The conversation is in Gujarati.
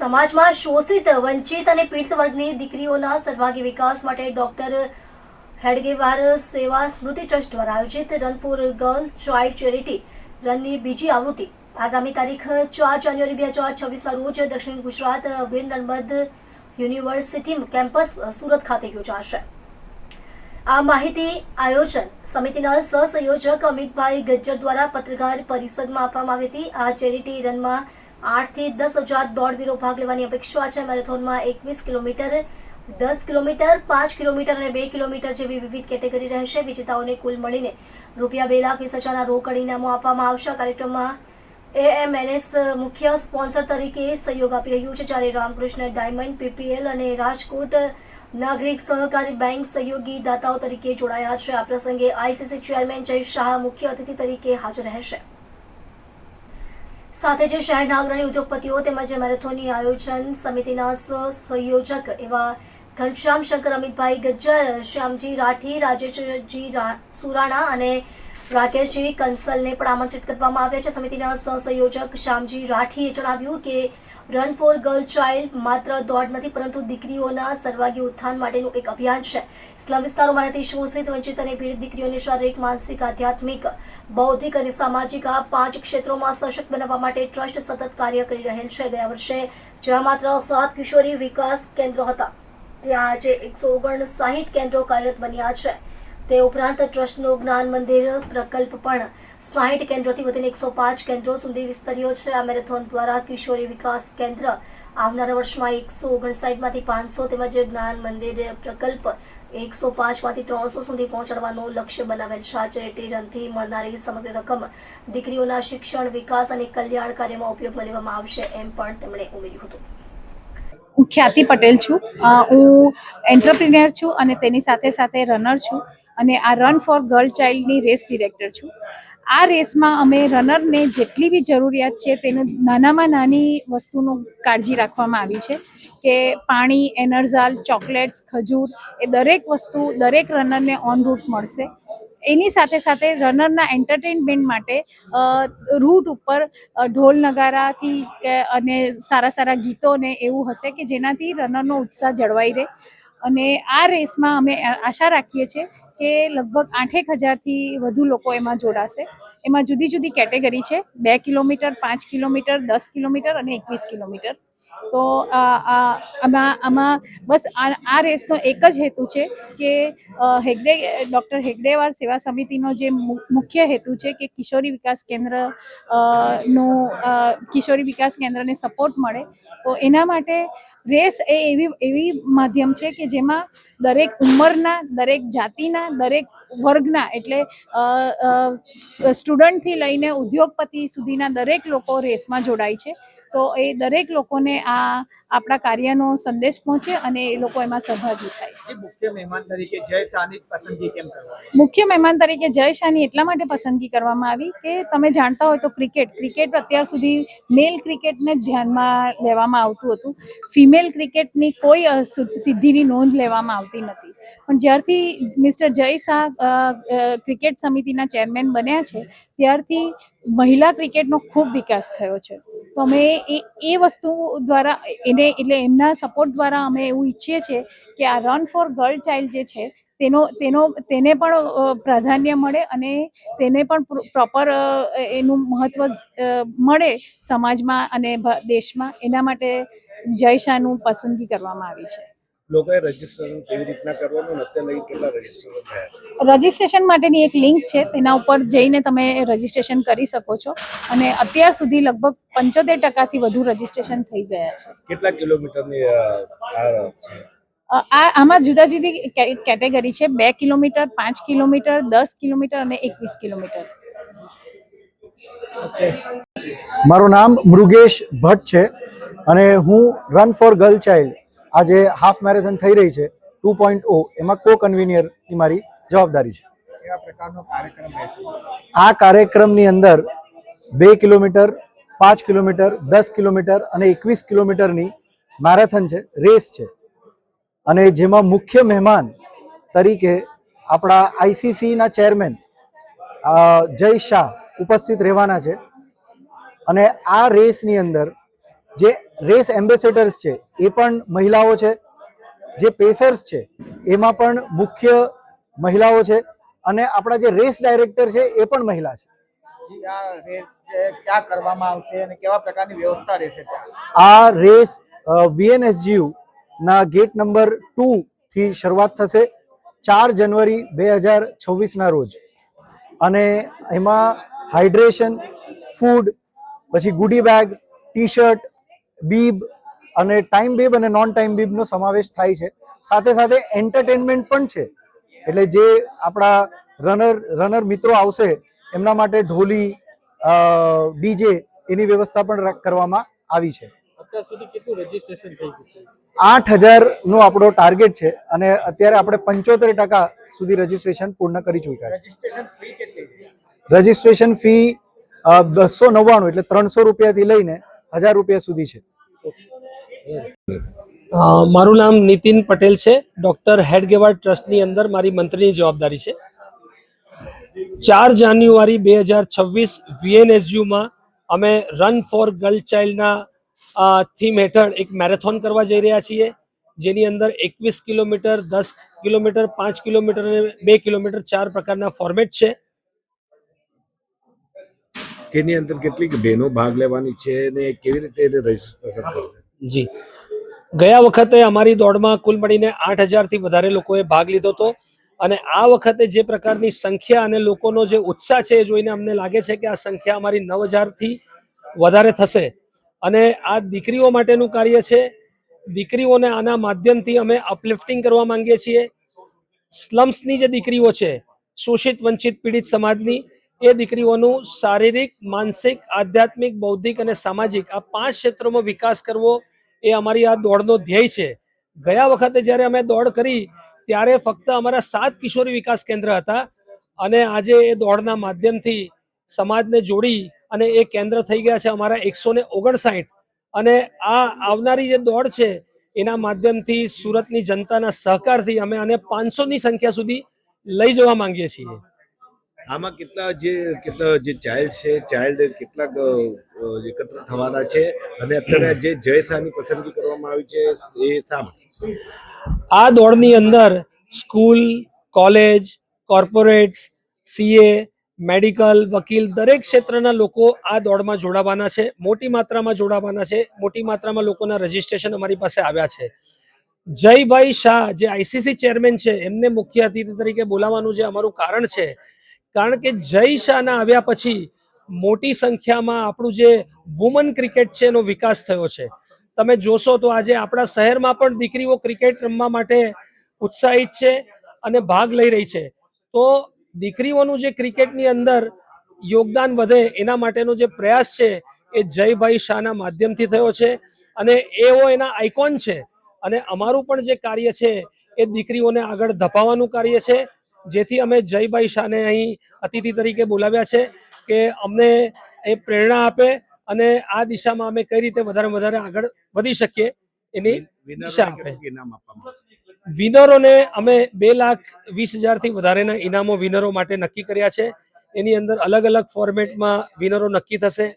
સમાજમાં શોષિત, વંચિત અને પીડિત વર્ગની દીકરીઓના સર્વાંગી વિકાસ માટે ડોક્ટર હેડગેવાર સેવા સ્મૃતિ ટ્રસ્ટ દ્વારા આયોજિત run for girl child charity રનની બીજી આવૃત્તિ આગામી તારીખ 4 જાન્યુઆરી 2026ના રોજ દક્ષિણ ગુજરાત વીર નર્મદ યુનિવર્સિટી કેમ્પસ સુરત ખાતે યોજાશે। આ માહિતી આયોજન સમિતિના સહસંયોજક અમિતભાઈ ગજ્જર દ્વારા પત્રકાર પરિષદમાં આપવામાં આવી હતી। આ ચેરિટી રનમાં 8 થી 10,000 દોડવીરો ભાગ લેવાની અપેક્ષા છે। મેરેથોનમાં 21 કિલોમીટર, 10 કિલોમીટર, 5 કિલોમીટર અને 2 કિલોમીટર જેવી વિવિધ કેટેગરી રહેશે। વિજેતાઓને કુલ મળીને ₹2,20,000ના રોકડ ઇનામો આપવામાં આવશે। કાર્યક્રમમાં AMNS મુખ્ય સ્પોન્સર તરીકે સહયોગ આપી રહ્યું છે, જ્યારે રામકૃષ્ણ ડાયમંડ, PPL અને રાજકોટ નાગરિક સહકારી બેંક સહયોગી દાતાઓ તરીકે જોડાયા છે। આ પ્રસંગે ICC ચેરમેન જય શાહ મુખ્ય અતિથિ તરીકે હાજર રહેશે। સાથે જ શહેરના અગ્રણી ઉદ્યોગપતિઓ તેમજ મેરેથોનની આયોજન સમિતિના સહસંયોજક એવા ઘનશ્યામ શંકર, અમિતભાઈ ગજ્જર, શ્યામજી રાઠી, રાજેશજી સુરાણા અને રાકેશજી કંસલને પણ આમંત્રિત કરવામાં આવ્યા છે। સમિતિના સહસંયોજક શ્યામજી રાઠીએ જણાવ્યું કે રન ફોર ગર્લ ચાઇલ્ડ માત્ર દોડ નથી, પરંતુ દીકરીઓના સર્વાંગી ઉત્થાન માટેનું એક અભિયાન છે। ઇસ્લામ વિસ્તારોમાં રહેતી શોષિત, વંચિત અને પીડિત દીકરીઓને શારીરિક, માનસિક, આધ્યાત્મિક, બૌદ્ધિક અને સામાજિક આ 5 ક્ષેત્રોમાં સશક્ત બનાવવા માટે ટ્રસ્ટ સતત કાર્ય કરી રહેલ છે। ગયા વર્ષે જ્યાં માત્ર 7 કિશોરી વિકાસ કેન્દ્રો હતા, ત્યાં આજે 159 કેન્દ્રો કાર્યરત બન્યા છે। તે ઉપરાંત ટ્રસ્ટનો જ્ઞાન મંદિર પ્રકલ્પ પણ 60 કેન્દ્રોથી વધીને 105 કેન્દ્રો સુધી વિસ્તર્યો છે। આ મેરેથોન દ્વારા કિશોરી વિકાસ કેન્દ્ર આવનારા વર્ષમાં 159માંથી 500 તેમજ જ્ઞાન મંદિર પ્રકલ્પ 105માંથી 300 સુધી પહોંચાડવાનું લક્ષ્ય બનાવેલ છે। આ ચેરિટી રનથી મળનારી સમગ્ર રકમ દીકરીઓના શિક્ષણ, વિકાસ અને કલ્યાણ કાર્યમાં ઉપયોગમાં લેવામાં આવશે, એમ પણ તેમણે ઉમેર્યું હતું। હું ખ્યાતિ પટેલ છું। હું એન્ટરપ્રિન્યોર છું અને તેની સાથે સાથે રનર છું અને આ રન ફોર ગર્લ ચાઇલ્ડની રેસ ડિરેક્ટર છું। આ રેસમાં અમે રનરને જેટલી બી જરૂરિયાત છે તેનું નાનામાં નાની વસ્તુનું કાળજી રાખવામાં આવી છે કે પાણી, એનર્જાલ, ચોકલેટ્સ, ખજૂર એ દરેક વસ્તુ દરેક રનરને ઓન રૂટ મળશે। એની સાથે સાથે રનરના એન્ટરટેનમેન્ટ માટે રૂટ ઉપર ઢોલ નગારાથી અને સારા સારા ગીતો ને એવું હશે કે જેનાથી રનરનો ઉત્સાહ જળવાઈ રહે। અને આ રેસમાં અમે આશા રાખીએ છીએ કે લગભગ 8,000થી વધુ લોકો એમાં જોડાશે। એમાં જુદી જુદી કેટેગરી છે, 2 કિલોમીટર, 5 કિલોમીટર, 10 કિલોમીટર અને 21 કિલોમીટર। તો આમાં બસ આ રેસનો એક જ હેતુ છે કે ડૉક્ટર હેગડેવાર સેવા સમિતિનો જે મુખ્ય હેતુ છે કે કિશોરી વિકાસ કિશોરી વિકાસ કેન્દ્રને સપોર્ટ મળે। તો એના માટે રેસ એ એવી માધ્યમ છે કે જેમાં દરેક ઉંમરના, દરેક જાતિના, દરેક વર્ગના એટલે સ્ટુડન્ટથી લઈને ઉદ્યોગપતિ સુધીના દરેક લોકો રેસમાં જોડાય છે। તો એ દરેક લોકોને આપણા કાર્યનો સંદેશ પહોંચે અને એ લોકો એમાં સહભાગી થાય। મુખ્ય મહેમાન તરીકે જય શાહની પસંદગી કેમ કરવામાં? મુખ્ય મહેમાન તરીકે જય શાહની એટલા માટે પસંદગી કરવામાં આવી કે તમે જાણતા હોય તો ક્રિકેટ અત્યાર સુધી મેલ ક્રિકેટને જ ધ્યાનમાં લેવામાં આવતું હતું, ફિમેલ ક્રિકેટની કોઈ સિદ્ધિની નોંધ લેવામાં આવતી નથી। પણ જ્યારથી મિસ્ટર જય શાહ ક્રિકેટ સમિતિના ચેરમેન બન્યા છે ત્યારથી મહિલા ક્રિકેટનો ખૂબ વિકાસ થયો છે। તો અમે એ વસ્તુ દ્વારા એટલે એમના સપોર્ટ દ્વારા અમે એવું ઈચ્છીએ છીએ કે આ રન ફોર ગર્લ ચાઇલ્ડ જે છે તેને પણ પ્રાધાન્ય મળે અને તેને પણ પ્રોપર એનું મહત્વ મળે સમાજમાં અને દેશમાં। એના માટે જય શાહનું પસંદગી કરવામાં આવી છે। લોકોએ રજીસ્ટ્રેશન કેવી રીતના કરવાનું અને અત્યારે લગી કેટલા રજીસ્ટ્રેશન થયા છે? રજીસ્ટ્રેશન માટેની એક લિંક છે, તેના ઉપર જઈને તમે રજીસ્ટ્રેશન કરી શકો છો અને અત્યાર સુધી લગભગ 75%થી વધુ રજીસ્ટ્રેશન થઈ ગયા છે। કેટલા કિલોમીટરની છે? આમાં જુદા જુદી કેટેગરી છે, 2 કિલોમીટર, 5 કિલોમીટર, 10 કિલોમીટર અને 21 કિલોમીટર। મારું નામ મૃગેશ ભટ્ટ છે અને હું રન ફોર ગર્લ ચાઇલ્ડ આજે હાફ મેરેથોન થઈ રહી છે 2.0 એમાં કો કન્વીનિયરની મારી જવાબદારી છે। કેવા પ્રકારનો કાર્યક્રમ રહેશે? આ કાર્યક્રમની અંદર 2 કિલોમીટર, 5 કિલોમીટર, 10 કિલોમીટર અને 21 કિલોમીટરની મેરેથોન છે, રેસ છે અને જેમાં મુખ્ય મહેમાન તરીકે આપણા ICCના ચેરમેન જય શાહ ઉપસ્થિત રહેવાના છે। અને આ રેસની અંદર જે રેસ એમ્બેસેડર્સ છે એ પણ મહિલાઓ છે, જે પેસર્સ છે એમાં પણ મુખ્ય મહિલાઓ છે, અને આપણા જે રેસ ડાયરેક્ટર છે એ પણ મહિલા છે. જી, આ રેસ ક્યાં કરવામાં આવશે અને કેવા પ્રકારની વ્યવસ્થા રહેશે ત્યાં? આ રેસ VNSGU ના ગેટ નંબર 2 થી શરૂઆત થશે 4 જનવરી 2026 ના રોજ, અને એમાં હાઇડ્રેશન, ફૂડ, પછી ગુડી બેગ, ટી શર્ટ, બીબ અને ટાઈમ બીબ અને નોન ટાઈમ બીબનો સમાવેશ થાય છે. સાથે સાથે એન્ટરટેનમેન્ટ પણ છે, એટલે જે આપણા રનર મિત્રો આવશે એમના માટે ઢોલી, ડીજે એની વ્યવસ્થા પણ કરવામાં આવી છે. અત્યાર સુધી કેટલું રજીસ્ટ્રેશન થઈ ગયું છે? 8,000 નો આપણો ટાર્ગેટ છે, અને અત્યારે આપણે 75% સુધી રજીસ્ટ્રેશન પૂર્ણ કરી ચૂક્યા છે. રજીસ્ટ્રેશન ફી કેટલી છે? રજીસ્ટ્રેશન ફી 299 એટલે 300 રૂપિયાથી લઈને 1000 રૂપિયા સુધી છે. મારું નામ નીતિન પટેલ છે. ડૉક્ટર હેડગેવાર્ડ ટ્રસ્ટની અંદર મારી મંત્રીની જવાબદારી છે. 4 જાન્યુઆરી 2026 VNSUમાં અમે રન ફોર ગર્લ ચાઇલ્ડના થીમ હેઠળ એક મેરેથોન કરવા જઈ રહ્યા છીએ, જેની અંદર 21 કિલોમીટર, 10 કિલોમીટર, 5 કિલોમીટર અને 2 કિલોમીટર 4 પ્રકારના ફોર્મેટ છે. તેની અંદર કેટલીક બહેનો ભાગ લેવાની છે અને કેવી રીતે એને રજીસ્ટ્રેશન કરશે? જી, ગયા વખતે અમારી દોડમાં કુલ મળીને 8,000થી વધારે લોકોએ ભાગ લીધો હતો, અને આ વખતે જે પ્રકારની સંખ્યા અને લોકોનો જે ઉત્સાહ છે એ જોઈને અમને લાગે છે કે આ સંખ્યા અમારી 9,000થી વધારે થશે. અને આ દીકરીઓ માટેનું કાર્ય છે. દીકરીઓને આના માધ્યમથી અમે અપલિફ્ટિંગ કરવા માંગીએ છીએ. સ્લમ્સની જે દીકરીઓ છે, શોષિત, વંચિત, પીડિત સમાજની, એ દીકરીઓનું શારીરિક, માનસિક, આધ્યાત્મિક, બૌદ્ધિક અને સામાજિક આ 5 ક્ષેત્રોમાં વિકાસ કરવો એ અમારી આ દોડનો ધ્યેય છે. ગયા વખતે જ્યારે અમે દોડ કરી ત્યારે ફક્ત અમારા 7 કિશોરી વિકાસ કેન્દ્ર હતા, અને આજે એ દોડના માધ્યમથી સમાજને જોડી અને એ કેન્દ્ર થઈ ગયા છે અમારા 159. અને આ આવનારી જે દોડ છે એના માધ્યમથી સુરતની જનતાના સહકારથી અમે આને 500ની સંખ્યા સુધી લઈ જવા માંગીએ છીએ. આમાં કેટલા જે ચાઇલ્ડ છે, ચાઇલ્ડ કેટલાક એકત્ર થવાના છે, અને અત્યારે જે જય શાહની પસંદગી કરવામાં આવી છે એ શા માટે? આ દોડની અંદર school, college, corporates, CA, medical, વકીલ, દરેક ક્ષેત્રના લોકો આ દોડમાં જોડાવાના છે. મોટી માત્રામાં જોડાવાના છે. મોટી માત્રામાં લોકોના રજીસ્ટ્રેશન અમારી પાસે આવ્યા છે. જયભાઈ શાહ જે ICC ચેરમેન છે, એમને મુખ્ય અતિથિ તરીકે બોલાવવાનું જે અમારું કારણ છે, કારણ કે જય શાહના આવ્યા પછી મોટી સંખ્યામાં આપણું જે વુમન ક્રિકેટ છે એનો વિકાસ થયો છે. તમે જોશો તો આજે આપણા શહેરમાં પણ દીકરીઓ ક્રિકેટ રમવા માટે ઉત્સાહિત છે અને ભાગ લઈ રહી છે. તો દીકરીઓનું જે ક્રિકેટની અંદર યોગદાન વધે એના માટેનો જે પ્રયાસ છે એ જયભાઈ શાહના માધ્યમથી થયો છે, અને એઓ એના આઇકોન છે. અને અમારું પણ જે કાર્ય છે એ દીકરીઓને આગળ ધપાવવાનું કાર્ય છે, જેથી અમે જયભાઈ શાહને અહીં અતિથિ તરીકે બોલાવ્યા છે કે અમને એ પ્રેરણા આપે અને આ દિશામાં અમે કઈ રીતે વધારે આગળ વધી શકીએ એની દિશા આપે. ઇનામ આપવામાં આવશે? વિનરોને અમે 2,20,000થી વધારેના ઇનામો વિનરો માટે નક્કી કર્યા છે. એની અંદર અલગ અલગ ફોર્મેટમાં વિનરો નક્કી થશે.